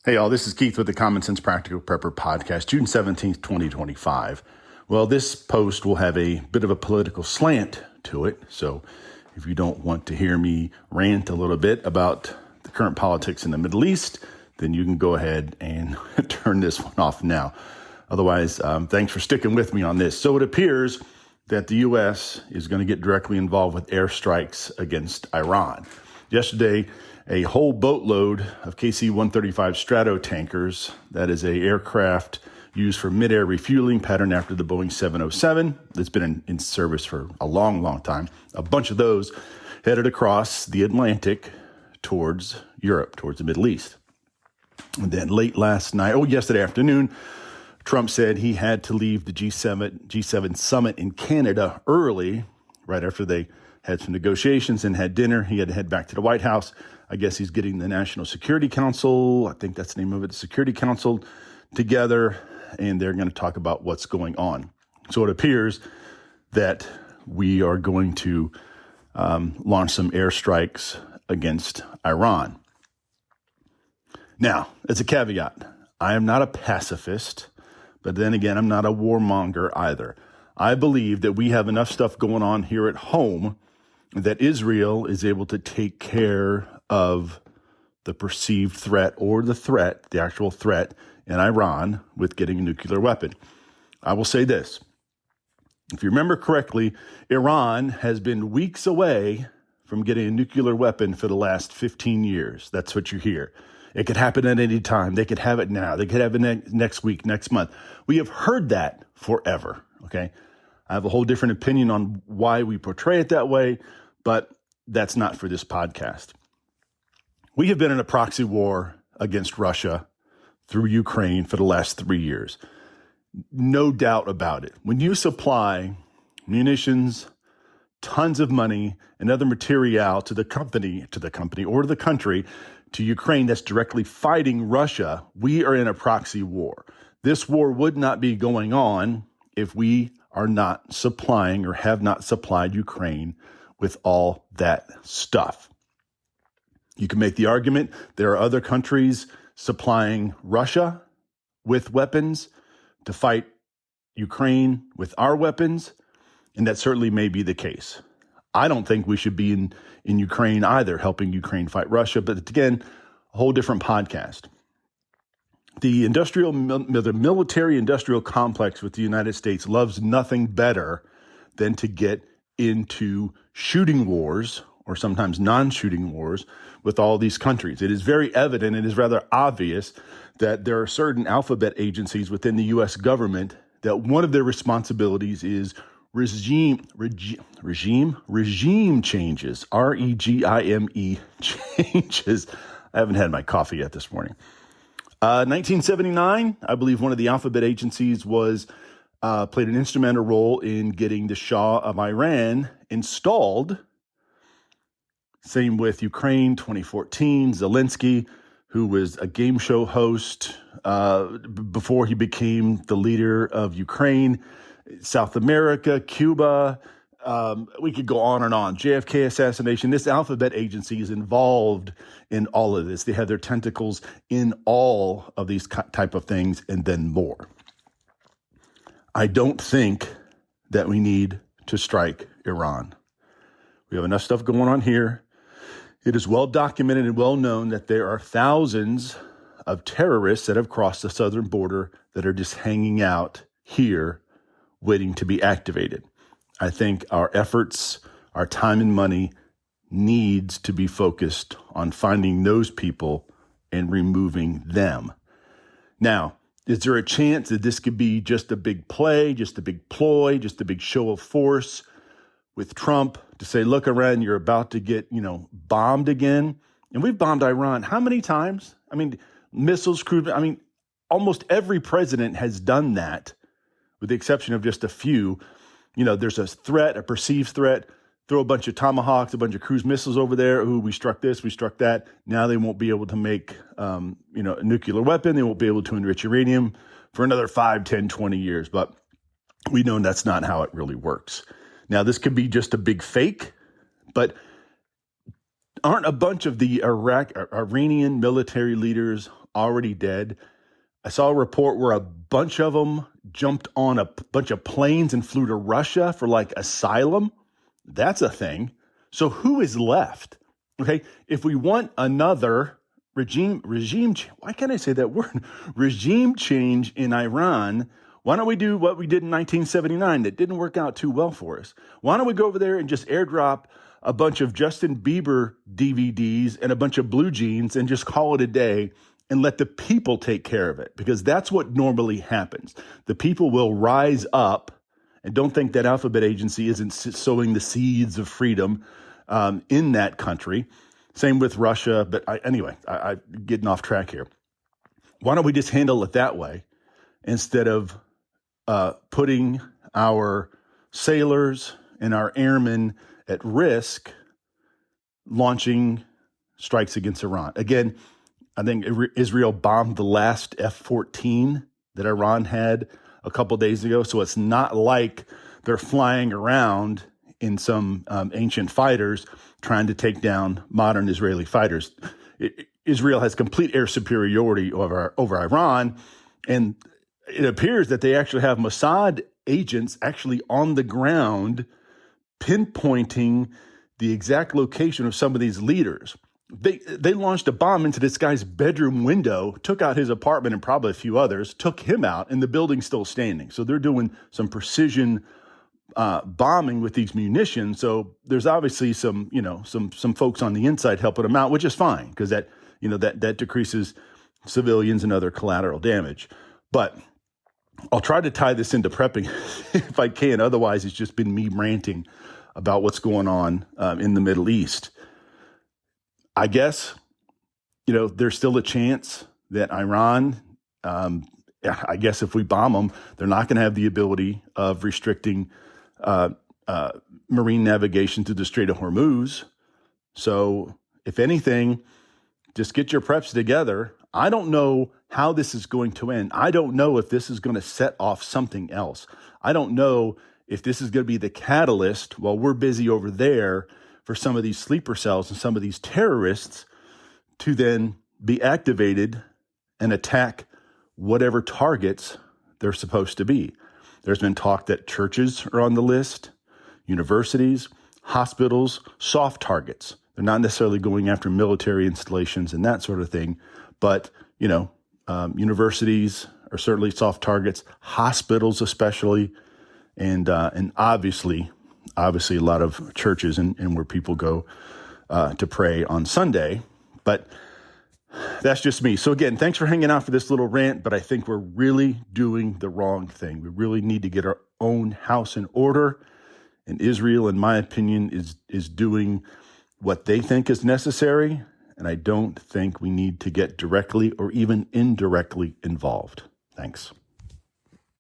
Hey, all, this is Keith with the Common Sense Practical Prepper podcast, June 17th, 2025. Well, this post will have a bit of a political slant to it. So if you don't want to hear me rant a little bit about the current politics in the Middle East, then you can go ahead and turn this one off now. Otherwise, thanks for sticking with me on this. So it appears that the U.S. is going to get directly involved with airstrikes against Iran. Yesterday, a whole boatload of KC-135 Strato tankers, that is a aircraft used for mid-air refueling, patterned after the Boeing 707 that's been in service for a long time. A bunch of those headed across the Atlantic towards Europe, towards the Middle East. And then late yesterday afternoon, Trump said he had to leave the G7 summit in Canada early, right after they had some negotiations and had dinner. He had to head back to the White House. I guess he's getting the National Security Council, I think that's the name of it, the Security Council, together, and they're going to talk about what's going on. So it appears that we are going to launch some airstrikes against Iran. Now, as a caveat, I am not a pacifist, but then again, I'm not a warmonger either. I believe that we have enough stuff going on here at home that Israel is able to take care of the perceived threat or the actual threat in Iran with getting a nuclear weapon. I will say this. If you remember correctly, Iran has been weeks away from getting a nuclear weapon for the last 15 years. That's what you hear. It could happen at any time. They could have it now. They could have it next week, next month. We have heard that forever, okay? I have a whole different opinion on why we portray it that way, but that's not for this podcast. We have been in a proxy war against Russia through Ukraine for the last 3 years. No doubt about it. When you supply munitions, tons of money, and other material to the company or the country, to Ukraine that's directly fighting Russia, we are in a proxy war. This war would not be going on if we are not supplying or have not supplied Ukraine with all that stuff. You can make the argument there are other countries supplying Russia with weapons to fight Ukraine with our weapons, and that certainly may be the case. I don't think we should be in Ukraine either, helping Ukraine fight Russia, but again, a whole different podcast. The military-industrial complex with the United States loves nothing better than to get into shooting wars, or sometimes non-shooting wars, with all these countries. It is very evident, it is rather obvious that there are certain alphabet agencies within the U.S. government that one of their responsibilities is regime changes, REGIME changes. I haven't had my coffee yet this morning. 1979, I believe one of the alphabet agencies played an instrumental role in getting the Shah of Iran installed. Same with Ukraine, 2014, Zelensky, who was a game show host before he became the leader of Ukraine, South America, Cuba. We could go on and on. JFK assassination. This alphabet agency is involved in all of this. They have their tentacles in all of these type of things and then more. I don't think that we need to strike Iran. We have enough stuff going on here. It is well documented and well known that there are thousands of terrorists that have crossed the southern border that are just hanging out here waiting to be activated. I think our efforts, our time and money needs to be focused on finding those people and removing them. Now, is there a chance that this could be just a big play, just a big ploy, just a big show of force with Trump to say, look, Iran, you're about to get, bombed again? And we've bombed Iran how many times? I mean, missiles, cruise, almost every president has done that, with the exception of just a few. There's a threat, a perceived threat, throw a bunch of Tomahawks, a bunch of cruise missiles over there. Ooh, we struck this, we struck that. Now they won't be able to make, a nuclear weapon. They won't be able to enrich uranium for another 5, 10, 20 years. But we know that's not how it really works. Now, this could be just a big fake, but aren't a bunch of the Iranian military leaders already dead. I saw a report where a bunch of them jumped on a bunch of planes and flew to Russia for like asylum. That's a thing. So who is left? Okay, if we want another regime, why can't I say that word? Regime change in Iran, why don't we do what we did in 1979 that didn't work out too well for us? Why don't we go over there and just airdrop a bunch of Justin Bieber DVDs and a bunch of blue jeans and just call it a day and let the people take care of it? Because that's what normally happens. The people will rise up, and don't think that Alphabet Agency isn't sowing the seeds of freedom in that country. Same with Russia. But anyway, I'm getting off track here. Why don't we just handle it that way instead of putting our sailors and our airmen at risk launching strikes against Iran? Again, I think Israel bombed the last F-14 that Iran had a couple days ago. So it's not like they're flying around in some ancient fighters trying to take down modern Israeli fighters. Israel has complete air superiority over Iran. And it appears that they actually have Mossad agents actually on the ground pinpointing the exact location of some of these leaders. They launched a bomb into this guy's bedroom window, took out his apartment and probably a few others, took him out, and the building's still standing. So they're doing some precision bombing with these munitions. So there's obviously some folks on the inside helping them out, which is fine because that decreases civilians and other collateral damage. But I'll try to tie this into prepping if I can. Otherwise, it's just been me ranting about what's going on in the Middle East. I guess, there's still a chance that Iran, I guess if we bomb them, they're not going to have the ability of restricting marine navigation through the Strait of Hormuz. So if anything, just get your preps together. I don't know how this is going to end. I don't know if this is going to set off something else. I don't know if this is going to be the catalyst while we're busy over there for some of these sleeper cells and some of these terrorists to then be activated and attack whatever targets they're supposed to be. There's been talk that churches are on the list, universities, hospitals, soft targets. They're not necessarily going after military installations and that sort of thing, but, universities are certainly soft targets, hospitals especially, and obviously a lot of churches and where people go to pray on Sunday. But that's just me. So again, thanks for hanging out for this little rant, but I think we're really doing the wrong thing. We really need to get our own house in order. And Israel, in my opinion, is doing what they think is necessary. And I don't think we need to get directly or even indirectly involved. Thanks.